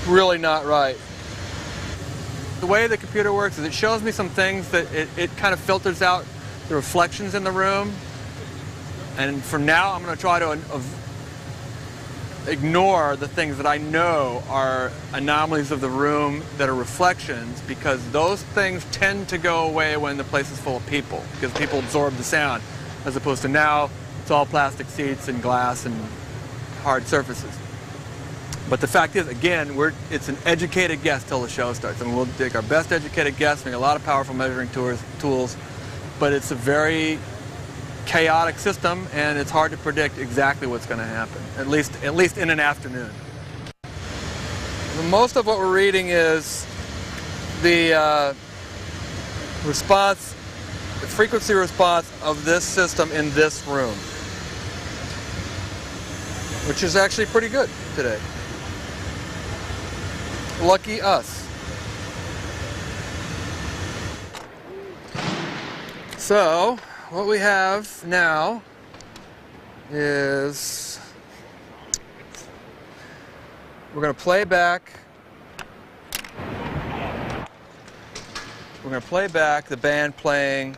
really not right. The way the computer works is it shows me some things that it kind of filters out the reflections in the room. And for now, I'm going to try to ignore the things that I know are anomalies of the room that are reflections, because those things tend to go away when the place is full of people, because people absorb the sound, as opposed to now it's all plastic seats and glass and hard surfaces. But the fact is, again, it's an educated guess till the show starts. I mean, we'll take our best educated guess, make a lot of powerful measuring tools, but it's a very chaotic system, and it's hard to predict exactly what's going to happen, at least in an afternoon. Most of what we're reading is the frequency response of this system in this room, which is actually pretty good today. Lucky us. So, what we have now is we're going to play back the band playing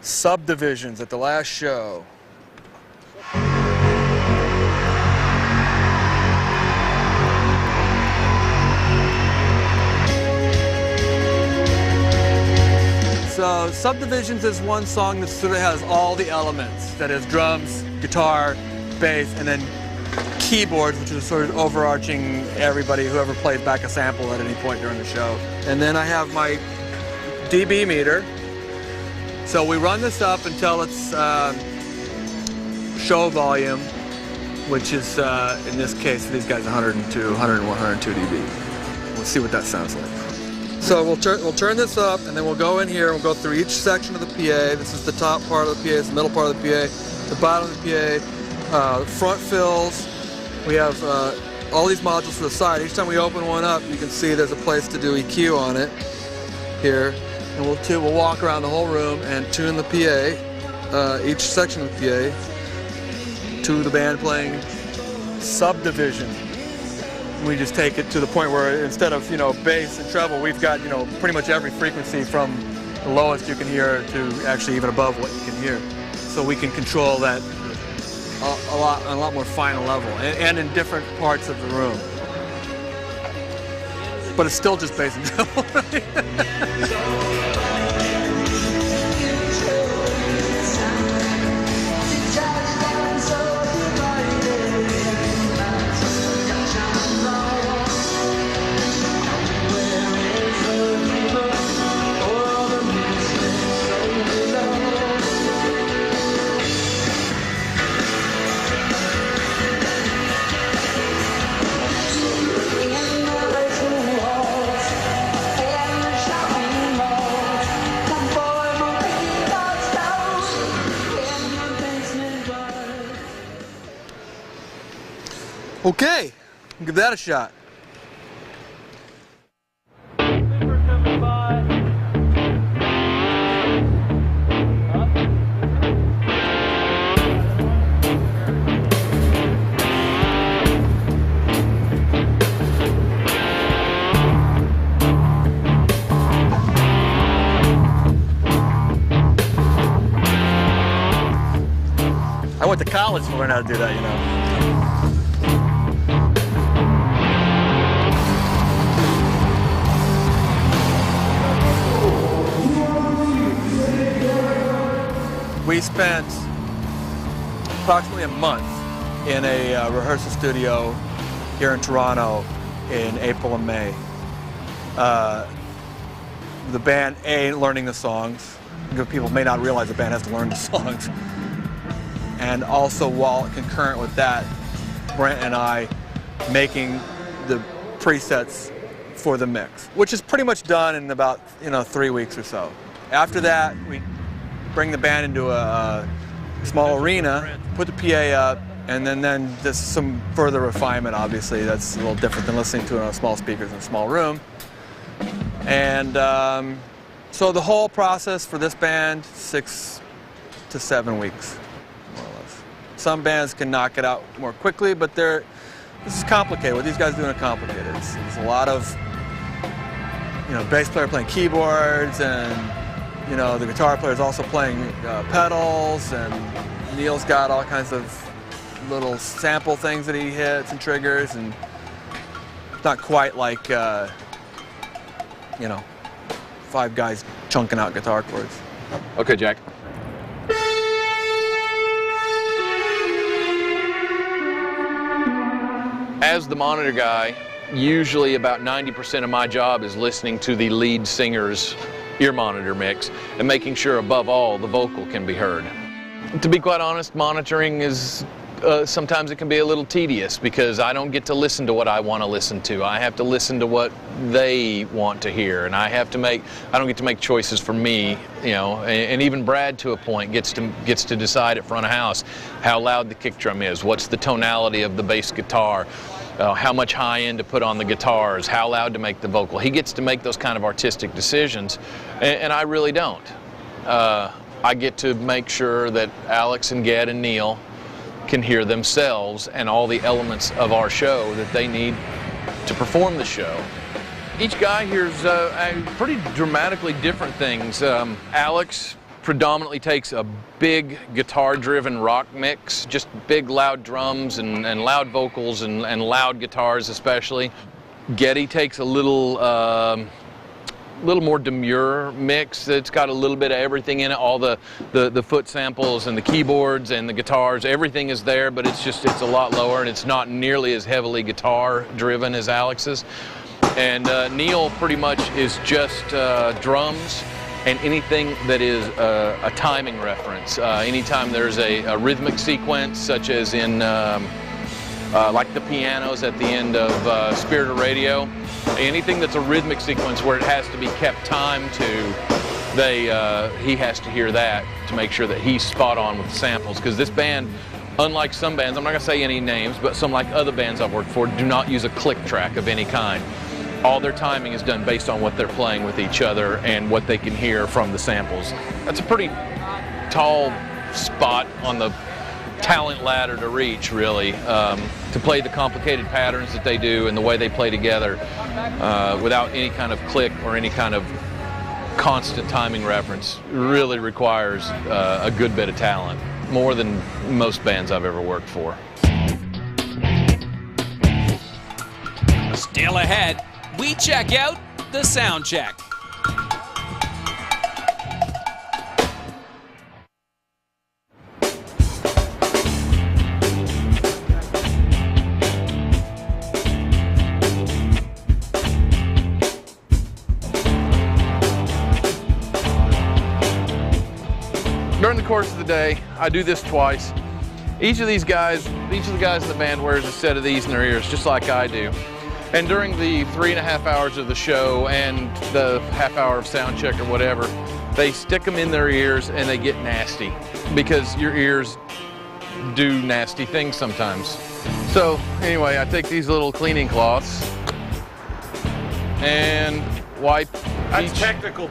Subdivisions at the last show. So Subdivisions is one song that sort of has all the elements. That is drums, guitar, bass, and then keyboards, which is sort of overarching everybody, whoever plays back a sample at any point during the show. And then I have my dB meter. So we run this up until it's show volume, which is, in this case, for these guys, 102 dB. We'll see what that sounds like. So we'll turn this up, and then we'll go in here and we'll go through each section of the PA. This is the top part of the PA, it's the middle part of the PA, the bottom of the PA, front fills. We have all these modules for the side. Each time we open one up, you can see there's a place to do EQ on it here. And we'll walk around the whole room and tune the PA, each section of the PA, to the band playing Subdivision. We just take it to the point where instead of, bass and treble, we've got, pretty much every frequency from the lowest you can hear to actually even above what you can hear. So we can control that a lot more fine level and in different parts of the room. But it's still just bass and treble, right? Okay, give that a shot. I went to college to learn how to do that, We spent approximately a month in a rehearsal studio here in Toronto in April and May. The band, learning the songs. People may not realize the band has to learn the songs. And also, while concurrent with that, Brent and I making the presets for the mix, which is pretty much done in about 3 weeks or so. After that, we bring the band into a small arena, put the PA up, and then there's some further refinement, obviously. That's a little different than listening to it on small speakers in a small room. And so the whole process for this band, 6 to 7 weeks, more or less. Some bands can knock it out more quickly, but This is complicated. What these guys are doing is complicated. It's a lot of, bass player playing keyboards, and the guitar player is also playing pedals, and Neil's got all kinds of little sample things that he hits and triggers, and it's not quite like 5 guys chunking out guitar chords. Okay, Jack. As the monitor guy, usually about 90% of my job is listening to the lead singer's ear monitor mix and making sure above all the vocal can be heard. To be quite honest, monitoring is sometimes it can be a little tedious because I don't get to listen to what I want to listen to. I have to listen to what they want to hear, and I don't get to make choices for me, and even Brad to a point gets to decide at front of house how loud the kick drum is, what's the tonality of the bass guitar, how much high end to put on the guitars, how loud to make the vocal. He gets to make those kind of artistic decisions, and I really don't. I get to make sure that Alex and Ged and Neil can hear themselves and all the elements of our show that they need to perform the show. Each guy hears pretty dramatically different things. Alex predominantly takes a big guitar-driven rock mix, just big loud drums and loud vocals and loud guitars especially. Geddy takes a little more demure mix. It's got a little bit of everything in it, all the foot samples and the keyboards and the guitars, everything is there, but it's a lot lower, and it's not nearly as heavily guitar driven as Alex's. And Neil pretty much is just drums and anything that is a timing reference. Anytime there's a rhythmic sequence, such as in like the pianos at the end of Spirit of Radio, anything that's a rhythmic sequence where it has to be kept time to, he has to hear that to make sure that he's spot on with the samples. Because this band, unlike some bands, I'm not going to say any names, but some like other bands I've worked for, do not use a click track of any kind. All their timing is done based on what they're playing with each other and what they can hear from the samples. That's a pretty tall spot on the talent ladder to reach, really, to play the complicated patterns that they do and the way they play together without any kind of click or any kind of constant timing reference really requires a good bit of talent, more than most bands I've ever worked for. Still ahead, we check out the sound check. During the course of the day, I do this twice. Each of the guys in the band wears a set of these in their ears, just like I do. And during the 3.5 hours of the show and the half hour of sound check or whatever, they stick them in their ears and they get nasty, because your ears do nasty things sometimes. So anyway, I take these little cleaning cloths and wipe That's technical.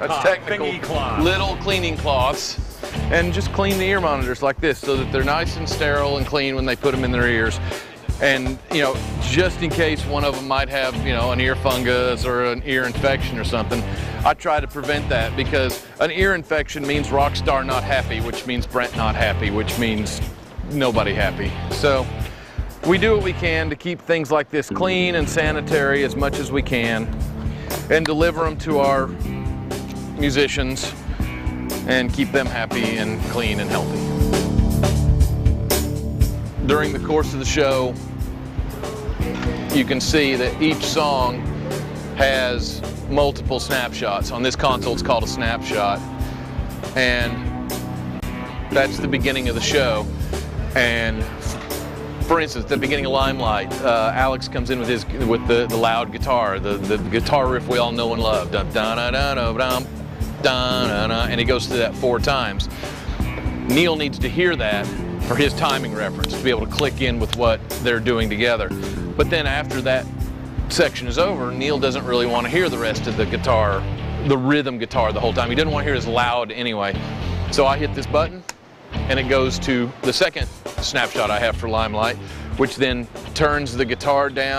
Little cleaning cloths, and just clean the ear monitors like this so that they're nice and sterile and clean when they put them in their ears. And, just in case one of them might have, an ear fungus or an ear infection or something, I try to prevent that, because an ear infection means Rockstar not happy, which means Brent not happy, which means nobody happy. So we do what we can to keep things like this clean and sanitary as much as we can and deliver them to our musicians and keep them happy and clean and healthy. During the course of the show, you can see that each song has multiple snapshots. On this console, it's called a snapshot, and that's the beginning of the show. And for instance, at the beginning of Limelight, Alex comes in with the loud guitar, the guitar riff we all know and love, dun dun dun dun dun dun dun, and he goes through that 4 times. Neil needs to hear that for his timing reference, to be able to click in with what they're doing together. But then after that section is over, Neil doesn't really want to hear the rest of the guitar, the rhythm guitar, the whole time. He doesn't want to hear it as loud anyway. So I hit this button, and it goes to the second snapshot I have for Limelight, which then turns the guitar down